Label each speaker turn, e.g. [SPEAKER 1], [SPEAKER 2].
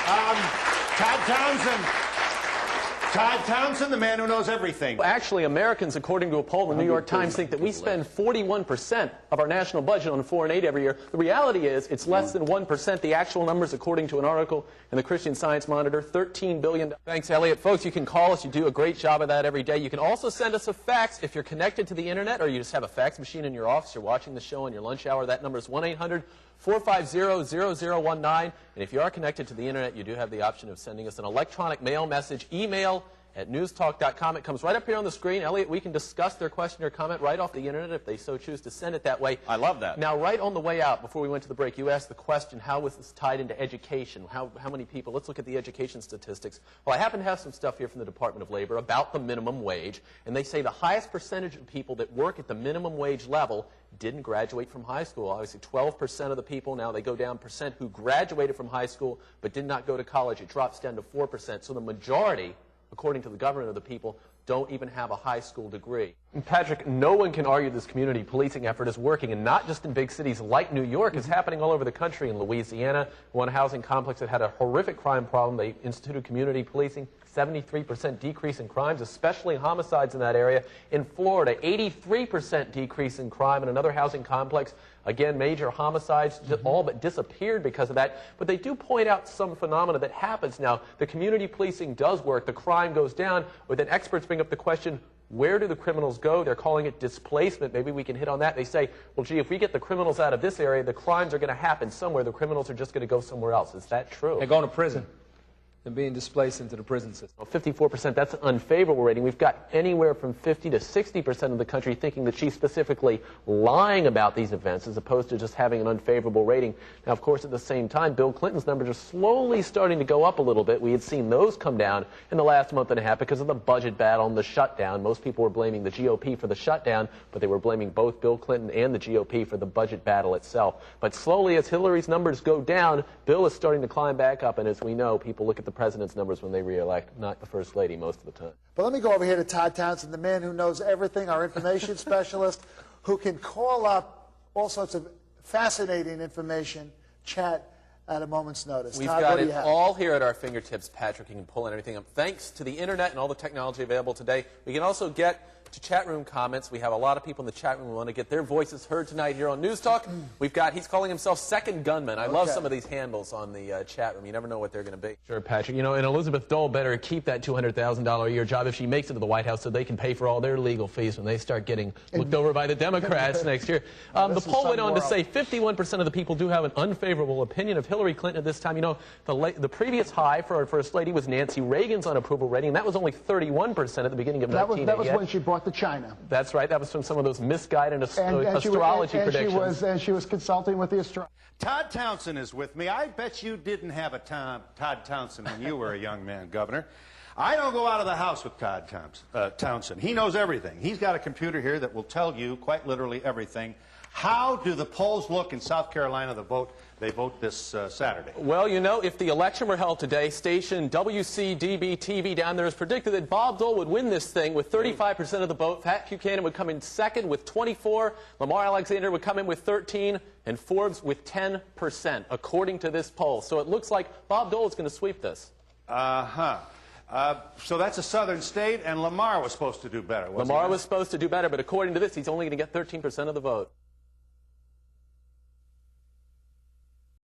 [SPEAKER 1] Todd Townsend. Todd Townsend, the man who knows everything.
[SPEAKER 2] Actually, Americans, according to a poll in the New York Times, think that we spend 41% of our national budget on foreign aid every year. The reality is it's less than 1%. The actual numbers, according to an article in the Christian Science Monitor, $13 billion. Thanks, Elliot. Folks, you can call us. You do a great job of that every day. You can also send us a fax if you're connected to the Internet or you just have a fax machine in your office. You're watching the show on your lunch hour. That number is 1-800-450-0019. And if you are connected to the Internet, you do have the option of sending us an electronic mail message, email@newstalk.com. It comes right up here on the screen. Elliot, we can discuss their question or comment right off the Internet if they so choose to send it that way.
[SPEAKER 1] I love that.
[SPEAKER 2] Now, right on the way out, before we went to the break, you asked the question, how was this tied into education? How many people? Let's look at the education statistics. Well, I happen to have some stuff here from the Department of Labor about the minimum wage, and they say the highest percentage of people that work at the minimum wage level didn't graduate from high school. Obviously, 12% of the people, now they go down percent, who graduated from high school but did not go to college. It drops down to 4%. So the majority, according to the government of the people, don't even have a high school degree. And Patrick, no one can argue this community policing effort is working, and not just in big cities like New York. It's happening all over the country. In Louisiana, one housing complex that had a horrific crime problem, they instituted community policing. 73% decrease in crimes, especially homicides in that area. In Florida, 83% decrease in crime in another housing complex. Again, major homicides all but disappeared because of that. But they do point out some phenomena that happens now. The community policing does work. The crime goes down. But then experts bring up the question, where do the criminals go? They're calling it displacement. Maybe we can hit on that. They say, well, gee, if we get the criminals out of this area, the crimes are going to happen somewhere. The criminals are just going to go somewhere else. Is that true?
[SPEAKER 3] They're going to prison. And being displaced into the prison system.
[SPEAKER 2] Well, 54%, that's an unfavorable rating. We've got anywhere from 50 to 60% of the country thinking that she's specifically lying about these events as opposed to just having an unfavorable rating. Now, of course, at the same time, Bill Clinton's numbers are slowly starting to go up a little bit. We had seen those come down in the last month and a half because of the budget battle and the shutdown. Most people were blaming the GOP for the shutdown, but they were blaming both Bill Clinton and the GOP for the budget battle itself. But slowly, as Hillary's numbers go down, Bill is starting to climb back up, and as we know, people look at the president's numbers when they re-elect, not the first lady most of the time.
[SPEAKER 4] But let me go over here to Todd Townsend, the man who knows everything, our information specialist, who can call up all sorts of fascinating information, chat at a moment's notice.
[SPEAKER 2] We've
[SPEAKER 4] Todd,
[SPEAKER 2] got it all here at our fingertips, Patrick. You can pull everything up. Thanks to the Internet and all the technology available today, we can also get to chat room comments. We have a lot of people in the chat room who want to get their voices heard tonight here on News Talk. We've got, he's calling himself Second Gunman. I love some of these handles on the chat room. You never know what they're going to be.
[SPEAKER 5] Sure, Patrick. You know, and Elizabeth Dole better keep that $200,000 a year job if she makes it to the White House so they can pay for all their legal fees when they start getting looked over by the Democrats next year. The poll went on to say 51% of the people do have an unfavorable opinion of Hillary Clinton at this time. You know, the previous high for our First Lady was Nancy Reagan's unapproval rating. That was only 31% at the beginning of 1988.
[SPEAKER 6] That was when she brought to China.
[SPEAKER 2] That's right. That was from some of those misguided astrology predictions.
[SPEAKER 6] And she was consulting with the astrologer.
[SPEAKER 1] Todd Townsend is with me. I bet you didn't have a Todd Townsend when you were a young man, Governor. I don't go out of the house with Todd Townsend. He knows everything. He's got a computer here that will tell you quite literally everything. How do the polls look in South Carolina? They vote this Saturday.
[SPEAKER 2] Well, you know, if the election were held today, station WCDB-TV down there has predicted that Bob Dole would win this thing with 35% of the vote. Pat Buchanan would come in second with 24%. Lamar Alexander would come in with 13%. And Forbes with 10%, according to this poll. So it looks like Bob Dole is going to sweep this.
[SPEAKER 1] So that's a southern state, and Lamar was supposed to do better, wasn't he?
[SPEAKER 2] Lamar was supposed to do better, but according to this, he's only going to get 13% of the vote.